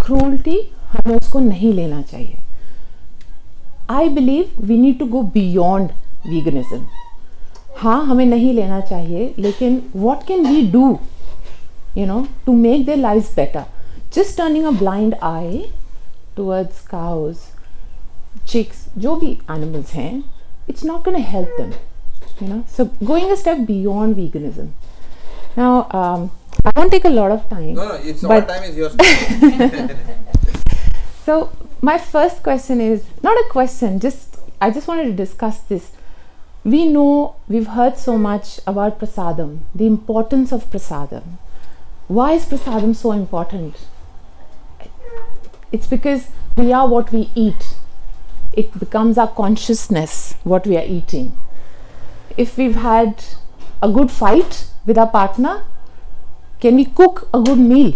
Cruelty हमें उसको नहीं लेना चाहिए. I believe we need to go beyond veganism. हाँ, हमें नहीं लेना चाहिए, लेकिन what can we do, to make their lives better? Just turning a blind eye towards cows, chicks, जो भी animals हैं, it's not going to help them, So going a step beyond veganism. Now, I won't take a lot of time. No, it's our time is yours. So my first question is not a question. I just wanted to discuss this. We know, we've heard so much about prasadam, the importance of prasadam. Why is prasadam so important? It's because we are what we eat. It becomes our consciousness, what we are eating. If we've had a good fight with our partner, can we cook a good meal?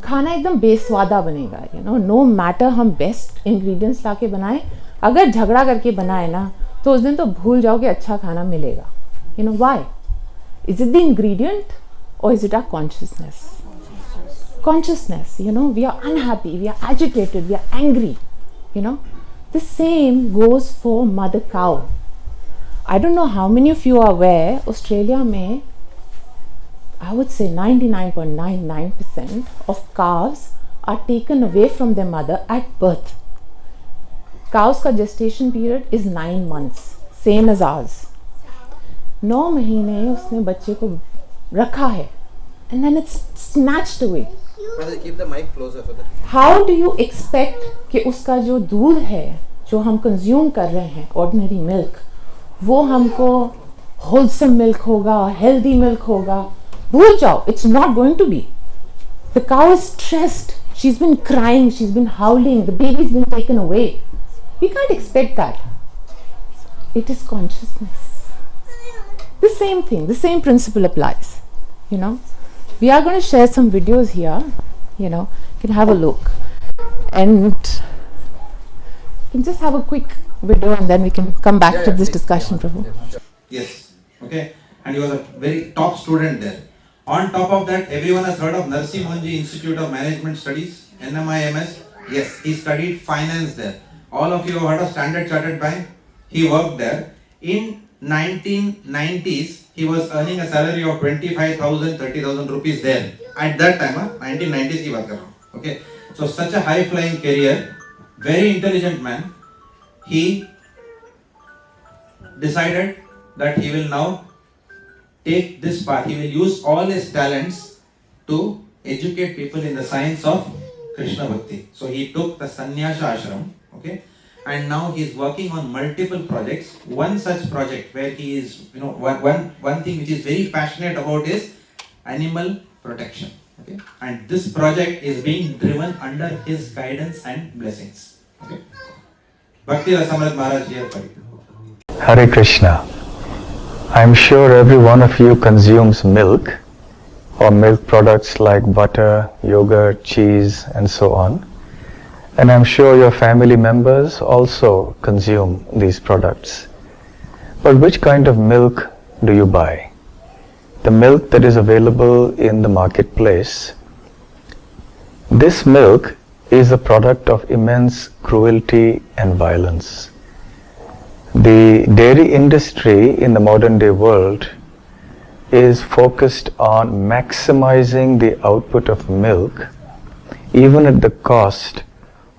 खाना एकदम बेस्वादा बनेगा, no matter हम best ingredients लाके बनाएं, अगर झगड़ा करके बनाए ना, तो उस दिन तो भूल जाओ कि अच्छा खाना मिलेगा. Why? Is it the ingredient or is it our consciousness? Consciousness, we are unhappy, we are agitated, we are angry, The same goes for mother cow. I don't know how many of you are aware, Australia में I would say 99.99% of calves are taken away from their mother at birth. Cows का gestation period is 9 months, same as ours. 9 महीने उसने बच्चे को रखा है, and then it's snatched away. Keep the mic closer for that. How do you expect कि उसका जो दूध है, जो हम consume कर रहे हैं, ordinary milk, वो हमको wholesome milk होगा, healthy milk होगा? भूल जाओ, it's not going to be. The cow is stressed. She's been crying, she's been howling, the baby's been taken away. We can't expect that. It is consciousness. The same thing, the same principle applies. We are going to share some videos here. You can have a look, and you can just have a quick video, and then we can come back to this discussion, Prabhu. Yes. Okay. And he was a very top student there. On top of that, everyone has heard of Narsi Monji Institute of Management Studies, NMIMS. Yes, he studied finance there. All of you have heard of Standard Chartered Bank. He worked there. In 1990s, he was earning a salary of 25,000, 30,000 rupees there. At that time, 1990s he was around. Okay, so such a high-flying career, very intelligent man. He decided that he will now take this path. He will use all his talents to educate people in the science of Krishna Bhakti. So he took the sannyasa ashram, okay, and now he is working on multiple projects. One such project where he is, one thing which is very passionate about is animal protection, okay, and this project is being driven under his guidance and blessings, okay. Bhakti Rasamrita Maharaj here for you. Hare Krishna. I'm sure every one of you consumes milk or milk products like butter, yogurt, cheese, and so on. And I'm sure your family members also consume these products. But which kind of milk do you buy? The milk that is available in the marketplace. This milk is a product of immense cruelty and violence. The dairy industry in the modern day world is focused on maximizing the output of milk, even at the cost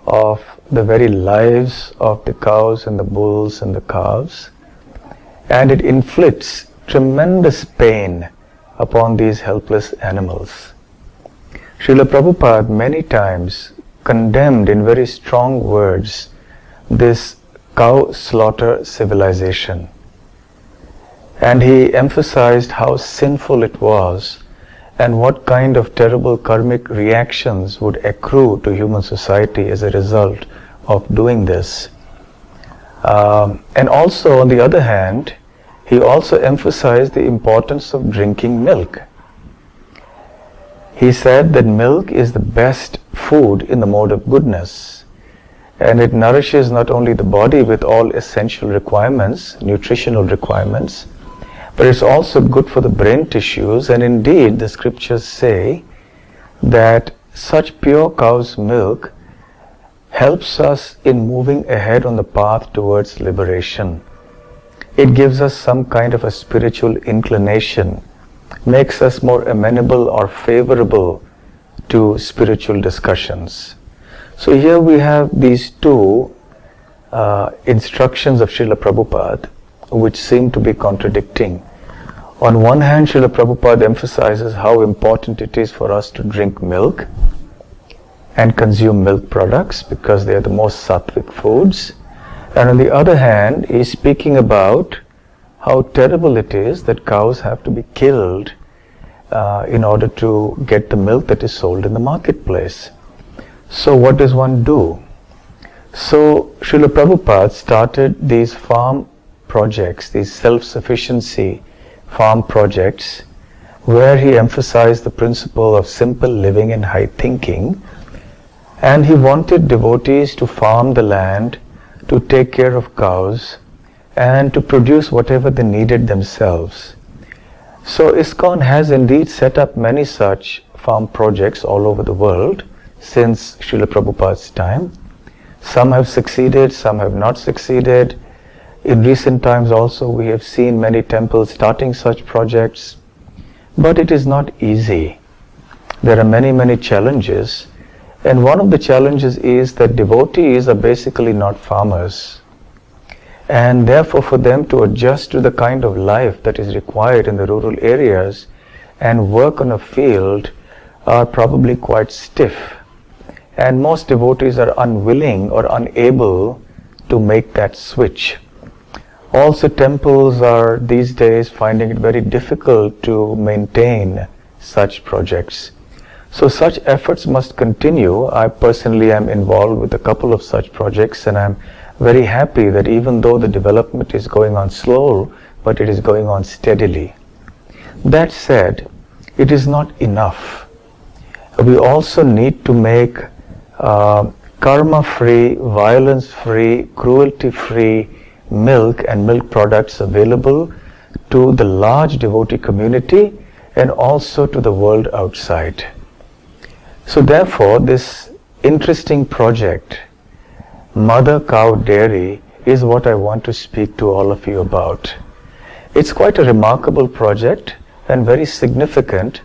of the very lives of the cows and the bulls and the calves, and it inflicts tremendous pain upon these helpless animals. Srila Prabhupada many times condemned in very strong words this cow slaughter civilization, and he emphasized how sinful it was and what kind of terrible karmic reactions would accrue to human society as a result of doing this. And also, on the other hand, he also emphasized the importance of drinking milk. He said that milk is the best food in the mode of goodness, and it nourishes not only the body with all essential requirements, nutritional requirements, but it's also good for the brain tissues. And indeed, the scriptures say that such pure cow's milk helps us in moving ahead on the path towards liberation. It gives us some kind of a spiritual inclination, makes us more amenable or favorable to spiritual discussions. So here we have these two instructions of Srila Prabhupada which seem to be contradicting. On one hand, Srila Prabhupada emphasizes how important it is for us to drink milk and consume milk products because they are the most sattvic foods. And on the other hand, he is speaking about how terrible it is that cows have to be killed in order to get the milk that is sold in the marketplace. So what does one do? So Srila Prabhupada started these farm projects, these self-sufficiency farm projects, where he emphasized the principle of simple living and high thinking, and he wanted devotees to farm the land, to take care of cows, and to produce whatever they needed themselves. So ISKCON has indeed set up many such farm projects all over the world since Srila Prabhupada's time. Some have succeeded, some have not succeeded. In recent times also we have seen many temples starting such projects, but it is not easy. There are many challenges, and one of the challenges is that devotees are basically not farmers, and therefore for them to adjust to the kind of life that is required in the rural areas and work on a field are probably quite stiff, and most devotees are unwilling or unable to make that switch. Also, temples are these days finding it very difficult to maintain such projects. So such efforts must continue. I personally am involved with a couple of such projects, and I'm very happy that even though the development is going on slow, but it is going on steadily. That said, it is not enough. We also need to make karma-free, violence-free, cruelty-free milk and milk products available to the large devotee community and also to the world outside. So therefore, this interesting project, Mother Cow Dairy, is what I want to speak to all of you about. It's quite a remarkable project and very significant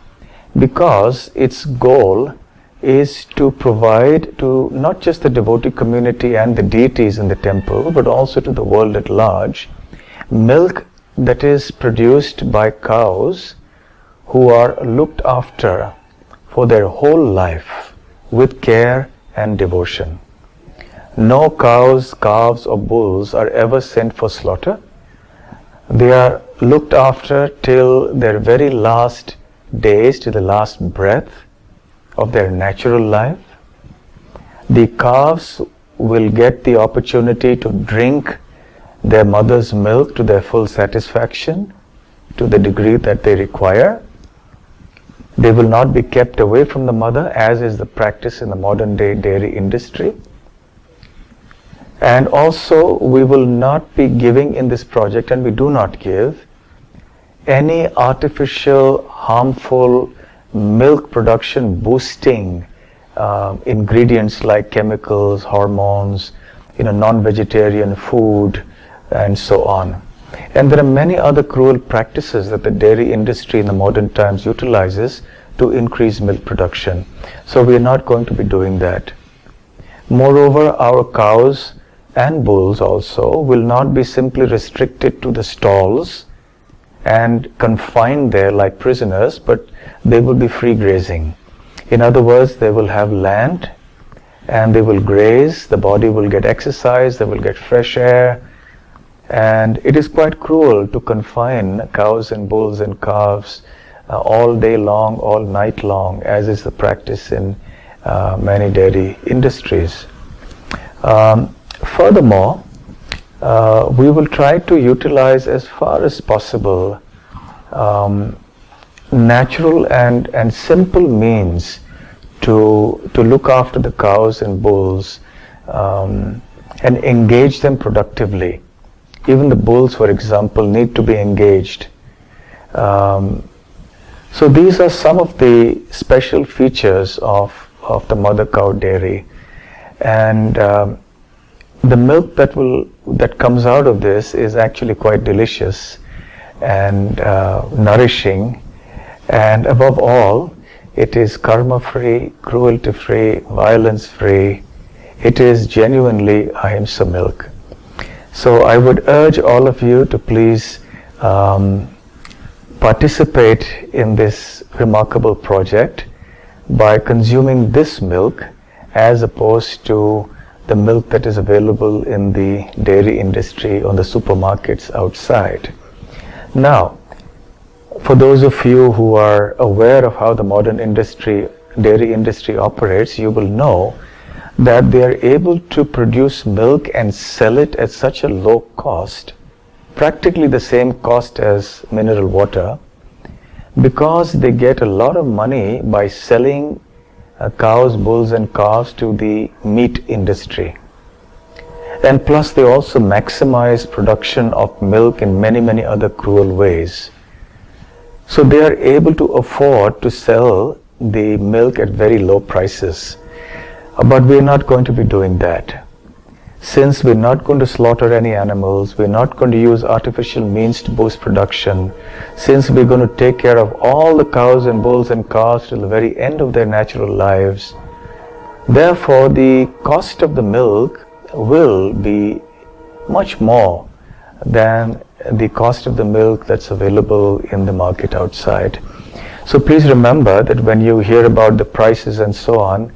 because its goal is to provide to not just the devotee community and the deities in the temple, but also to the world at large, milk that is produced by cows who are looked after for their whole life with care and devotion. No cows, calves or bulls are ever sent for slaughter. They are looked after till their very last days, to the last breath of their natural life. The calves will get the opportunity to drink their mother's milk to their full satisfaction, to the degree that they require. They will not be kept away from the mother, as is the practice in the modern day dairy industry. And also, we will not be giving in this project, and we do not give, any artificial, harmful milk production boosting ingredients like chemicals, hormones, non-vegetarian food, and so on. And there are many other cruel practices that the dairy industry in the modern times utilizes to increase milk production. So we are not going to be doing that. Moreover, our cows and bulls also will not be simply restricted to the stalls and confined there like prisoners, but they will be free grazing. In other words, they will have land and they will graze, the body will get exercise, they will get fresh air, and it is quite cruel to confine cows and bulls and calves all day long, all night long, as is the practice in many dairy industries. Furthermore, we will try to utilize as far as possible natural and simple means to look after the cows and bulls and engage them productively. Even the bulls, for example, need to be engaged. So these are some of the special features of of the mother cow dairy. And the milk that comes out of this is actually quite delicious and nourishing, and above all, it is karma-free, cruelty-free, violence-free. It is genuinely ahimsa milk. So I would urge all of you to please participate in this remarkable project by consuming this milk as opposed to the milk that is available in the dairy industry or the supermarkets outside. Now, for those of you who are aware of how the modern dairy industry operates, you will know that they are able to produce milk and sell it at such a low cost, practically the same cost as mineral water, because they get a lot of money by selling cows, bulls and calves to the meat industry. And plus they also maximize production of milk in many, many other cruel ways. So they are able to afford to sell the milk at very low prices. But we are not going to be doing that. Since we're not going to slaughter any animals, we're not going to use artificial means to boost production, since we're going to take care of all the cows and bulls and calves till the very end of their natural lives, therefore the cost of the milk will be much more than the cost of the milk that's available in the market outside. So please remember that when you hear about the prices and so on,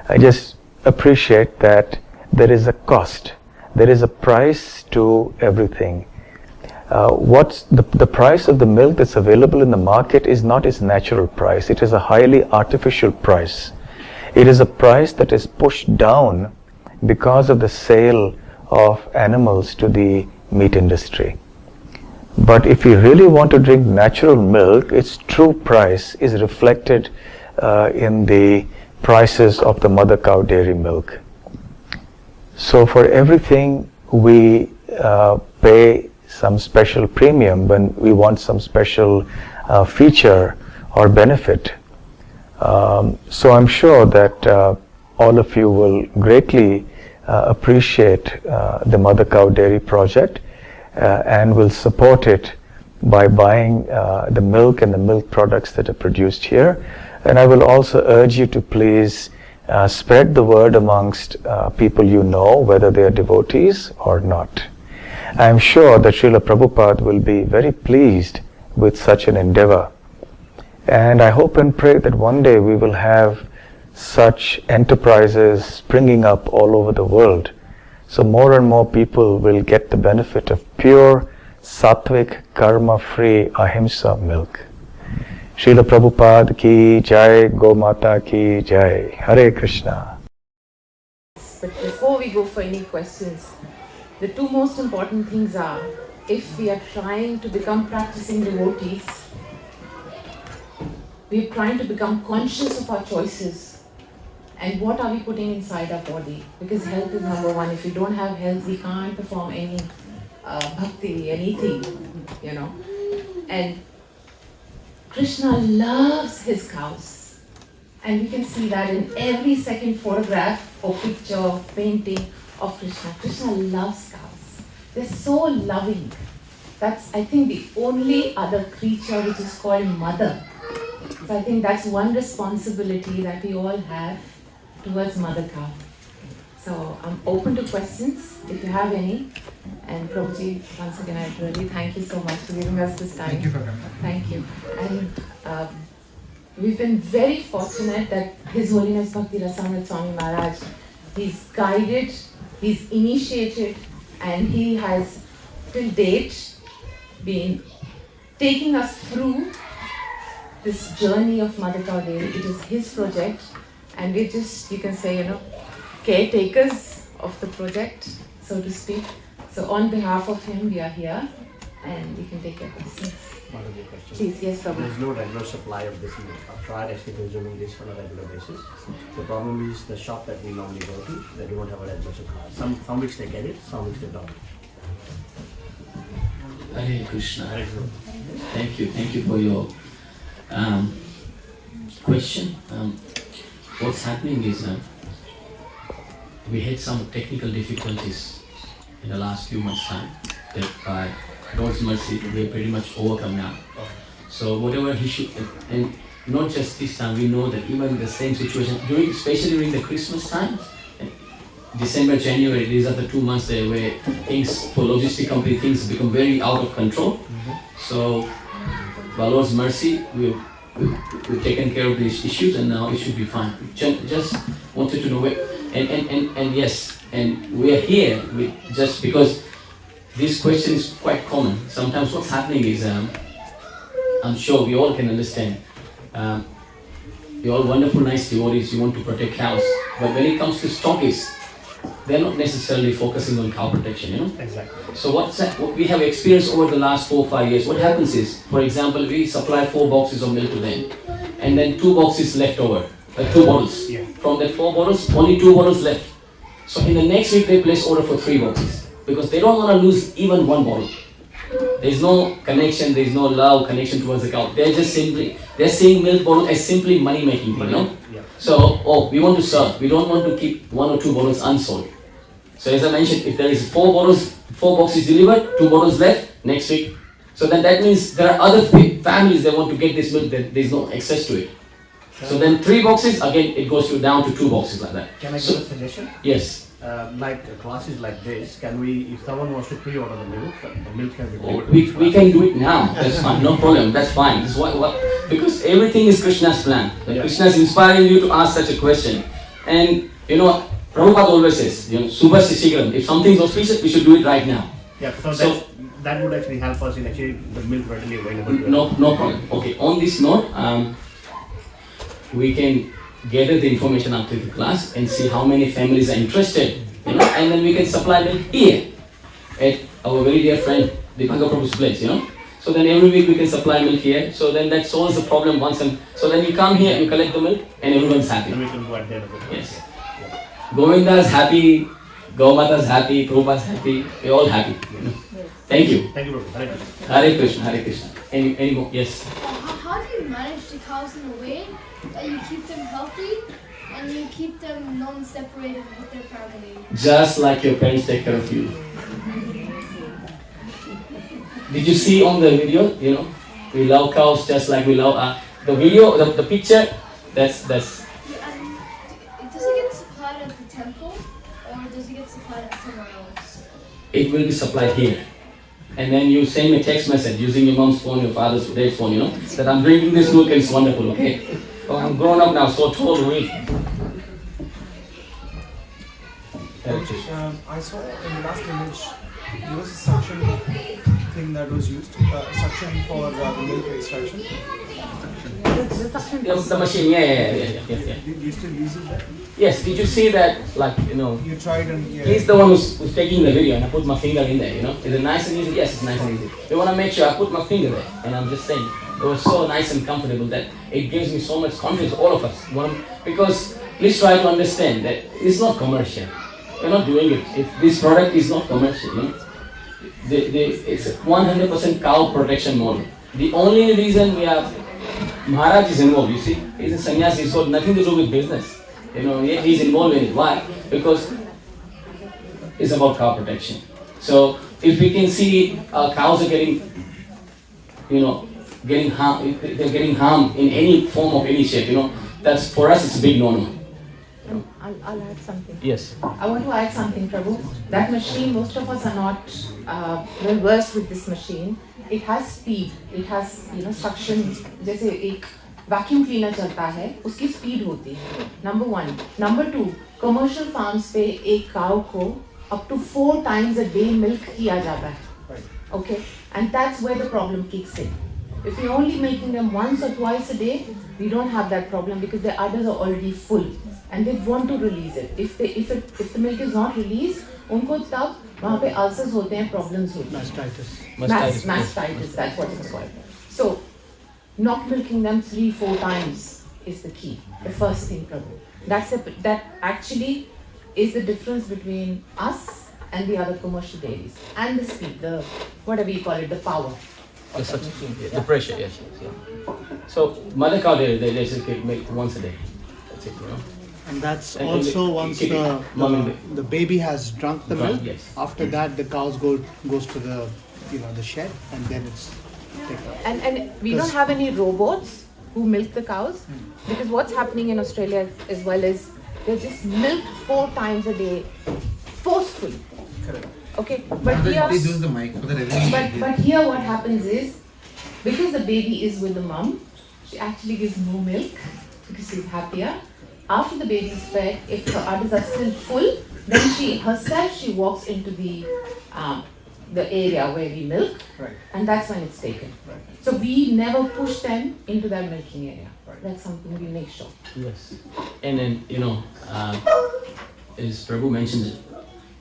I just appreciate that there is a cost, there is a price to everything. What's the price of the milk that's available in the market is not its natural price. It is a highly artificial price. It is a price that is pushed down because of the sale of animals to the meat industry. But if you really want to drink natural milk, its true price is reflected in the prices of the mother cow dairy milk. So for everything we pay some special premium when we want some special feature or benefit. So I'm sure that all of you will greatly appreciate the mother cow dairy project and will support it by buying the milk and the milk products that are produced here. And I will also urge you to please spread the word amongst people you know, whether they are devotees or not. I am sure that Srila Prabhupada will be very pleased with such an endeavor. And I hope and pray that one day we will have such enterprises springing up all over the world. So more and more people will get the benefit of pure, sattvic, karma-free ahimsa milk. Srila Prabhupada ki jai, Go Mata ki jai. Hare Krishna. But before we go for any questions, the two most important things are, if we are trying to become practicing devotees, we are trying to become conscious of our choices and what are we putting inside our body, because health is number one. If we don't have health, we can't perform any bhakti, anything, you know. And Krishna loves his cows, and we can see that in every second photograph or picture or painting of Krishna. Krishna loves cows. They're so loving. That's, I think, the only other creature which is called mother. So I think that's one responsibility that we all have towards mother cow. So I'm open to questions if you have any. And Prabhuji, once again, I really thank you so much for giving us this time. Thank you for coming. Thank you. And we've been very fortunate that His Holiness Bhakti Rasamrita Swami Maharaj, he's guided, he's initiated, and he has till date been taking us through this journey of Mother Cow Dairy. It is his project, and we're just, you can say, caretakers of the project, so to speak. So on behalf of him, we are here, and we can take your questions. One of your questions. Please, yes, Prabhu. There's no regular supply of this milk. I've tried actually consuming this on a regular basis. The problem is the shop that we normally go to, they don't have a regular supply. Some weeks they get it, some weeks they don't. Hare Krishna. Thank you for your question. what's happening is we had some technical difficulties in the last few months' time that by God's mercy we're pretty much overcome now. So whatever issue, and not just this time, we know that even in the same situation, especially during the Christmas time, December, January, these are the 2 months there where things, for logistic company, things become very out of control. So by Lord's mercy, we've taken care of these issues and now it should be fine. Just wanted to know where, and yes, and we are here just because this question is quite common. Sometimes what's happening is, I'm sure we all can understand, you're all wonderful, nice devotees, you want to protect cows, but when it comes to stockists, they're not necessarily focusing on cow protection, you know? Exactly. So what we have experienced over the last 4 or 5 years, what happens is, for example, we supply 4 boxes of milk to them, and then 2 boxes left over, 2 bottles. Yeah. From that 4 bottles, only 2 bottles left. So in the next week, they place order for 3 boxes, because they don't want to lose even 1 bottle. There's no connection, there's no love, connection towards the cow. They're seeing milk bottle as simply money making thing, you know? Yeah. So, we want to serve, we don't want to keep 1 or 2 bottles unsold. So as I mentioned, if there is 4 boxes delivered, 2 bottles left next week. So then that means there are other families that want to get this milk, that there's no access to it. So then 3 boxes, again it goes down to 2 boxes like that. Can I give a suggestion? Yes. Like classes like this, can we, if someone wants to pre-order the milk can be delivered. We can do it now, that's fine, no problem, that's fine. That's because everything is Krishna's plan. Krishna is inspiring you to ask such a question. And you know, Prabhupada always says, you know, Subha Sishigram, if something is auspicious, we should do it right now. Yeah, so that would actually help us in achieving the milk readily available. No problem. Okay, on this note, we can gather the information after the class and see how many families are interested, you know, and then we can supply milk here at our very dear friend Deepanga Prabhu's place, you know. So then every week we can supply milk here, so then that solves the problem once, and so then you come here, you collect the milk and everyone's happy. And we can go at the end of the day. Yes. Govinda is happy, Gaumata is happy, Prabhupada is happy, we're all happy. Thank you. Thank you, Prabhu. Hare Krishna, Hare Krishna. Any more? Yes. How do you manage the cows in a way that you keep them healthy and you keep them non-separated with their family? Just like your parents take care of you. Did you see on the video, you know, we love cows just like we love the video, the picture, that's. Does it get supplied at the temple or does it get supplied at somewhere else? It will be supplied here. And then you send me a text message using your mom's phone, your father's dad's phone, you know, that I'm drinking this milk and it's wonderful, okay? Oh, I'm grown up now, so tall, weak. I saw in the last image there was a suction thing that was used, suction for the milk extraction. The machine, yeah. Did you still use it there? Yes, did you see that, like, you know, You tried and he's the one who's taking the video and I put my finger in there, you know. Is it nice and easy? Yes, it's nice and easy. We want to make sure I put my finger there, and I'm just saying, it was so nice and comfortable that it gives me so much confidence, all of us. Because please try to understand that it's not commercial. We're not doing it. This product is not commercial, you know. It's a 100% cow protection model. The only reason we have Maharaj is involved, you see. He's a sannyasi, he's got nothing to do with business. You know, yet he's involved in it. Why? Because it's about cow protection. So if we can see cows are getting, you know, harmed, they're getting harmed in any form of any shape, you know, that's, for us, it's a big no-no. I'll add something. Yes. I want to add something, Prabhu. That machine, most of us are not well versed with this machine. It has speed. It has, you know, suction. जैसे एक vacuum cleaner चलता है, उसकी speed होती है. Number 1. Number 2. Commercial farms पे एक cow को up to 4 times a day milk किया जाता है. Okay, and that's where the problem kicks in. If you're only making them once or twice a day, we don't have that problem because the udders are already full and they want to release it. If the milk is not released, उनको तब वहाँ पे ulcers होते हैं, problems होते हैं. Mastitis, that's what it's called. So, not milking them 3-4 times is the key. The first thing, Prabhu. That actually is the difference between us and the other commercial dairies. And the speed, the whatever you call it, the power. The pressure, yes. So mother cow dairy, they just make milk once a day. That's it, you know. And that's And also we once keep it mom in the baby has drunk the Drunk, milk. yes. After that, the cows goes to the the shed, and then it's taken out. And we don't have any robots who milk the cows, because what's happening in Australia as well is they're just milked 4 times a day, forcefully. Correct. Okay, but here, Please use the mic for the revenue. but here what happens is, because the baby is with the mum, she actually gives no milk because she's happier. After the baby is fed, if her udders are still full, then she walks into the area where we milk, Right. and that's when it's taken. Right. So we never push them into that milking area. Right. That's something we make sure. Yes. And then, as Prabhu mentioned,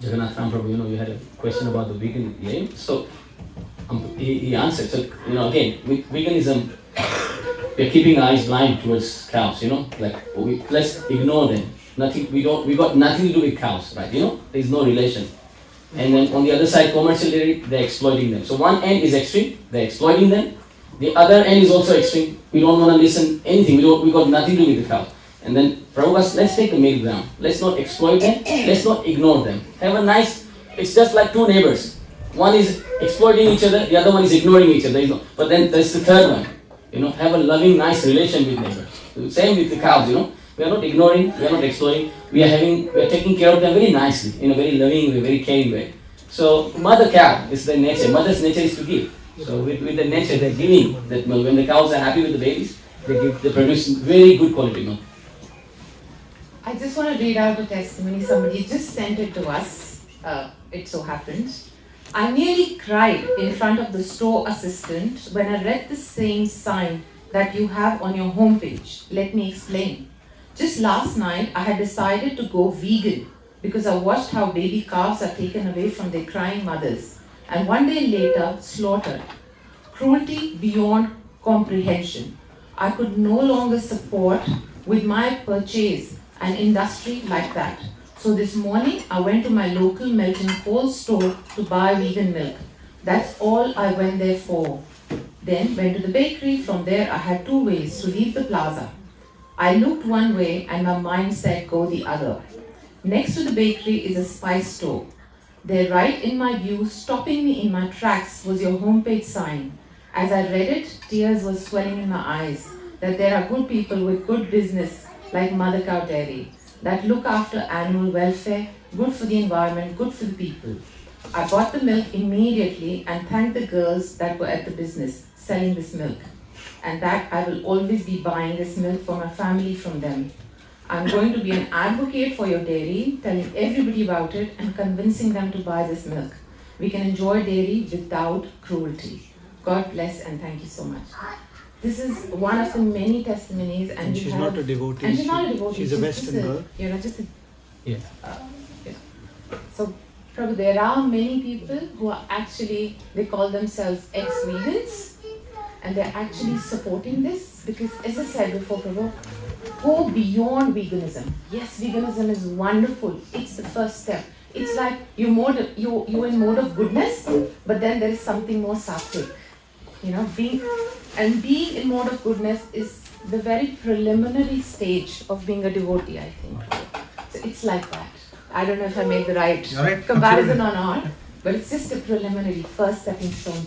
Jagannath Ram Prabhu, you had a question about the vegan lane. So he answered. So, again, with veganism, we're keeping our eyes blind towards cows, let's ignore them. We got nothing to do with cows, right? There's no relation. And then on the other side, commercial dairy, they're exploiting them. So one end is extreme, they're exploiting them. The other end is also extreme. We don't want to listen anything. We got nothing to do with the cow. And then Prabhu was, let's take the middle ground. Let's not exploit them. Let's not ignore them. It's just like two neighbors. One is exploiting each other, the other one is ignoring each other. But then there's the third one. Have a loving, nice relation with neighbors. Same with the cows, We are not ignoring, we are not exploiting. We are taking care of them very nicely, in a very loving way, very caring way. So mother cow is their nature. Mother's nature is to give. So with the nature, they're giving that milk. When the cows are happy with the babies, they produce very good quality milk. I just want to read out a testimony. Somebody just sent it to us. It so happens. I nearly cried in front of the store assistant when I read the same sign that you have on your homepage. Let me explain. Just last night, I had decided to go vegan because I watched how baby calves are taken away from their crying mothers and one day later slaughtered. Cruelty beyond comprehension. I could no longer support with my purchase an industry like that. So this morning, I went to my local Melton Cold store to buy vegan milk. That's all I went there for. Then went to the bakery. From there, I had 2 ways to leave the plaza. I looked one way and my mind said go the other. Next to the bakery is a spice store. There, right in my view, stopping me in my tracks, was your homepage sign. As I read it, tears were swelling in my eyes, that there are good people with good business like Mother Cow Dairy, that look after animal welfare, good for the environment, good for the people. I bought the milk immediately and thanked the girls that were at the business selling this milk, and that I will always be buying this milk for my family from them. I'm going to be an advocate for your dairy, telling everybody about it and convincing them to buy this milk. We can enjoy dairy without cruelty. God bless and thank you so much. This is one of the many testimonies, and she's not a devotee. And she's not a devotee. She's a Western girl. Just a. Yeah. So, Prabhu, there are many people who are actually, they call themselves ex-vegans, and they're actually supporting this because, as I said before, Prabhu, go beyond veganism. Yes, veganism is wonderful. It's the first step. It's like you're in mode of goodness, but then there is something more sattvic. Being in mode of goodness is the very preliminary stage of being a devotee, I think. So it's like that. I don't know if I made the right You're right. comparison or not, but it's just a preliminary first stepping stone.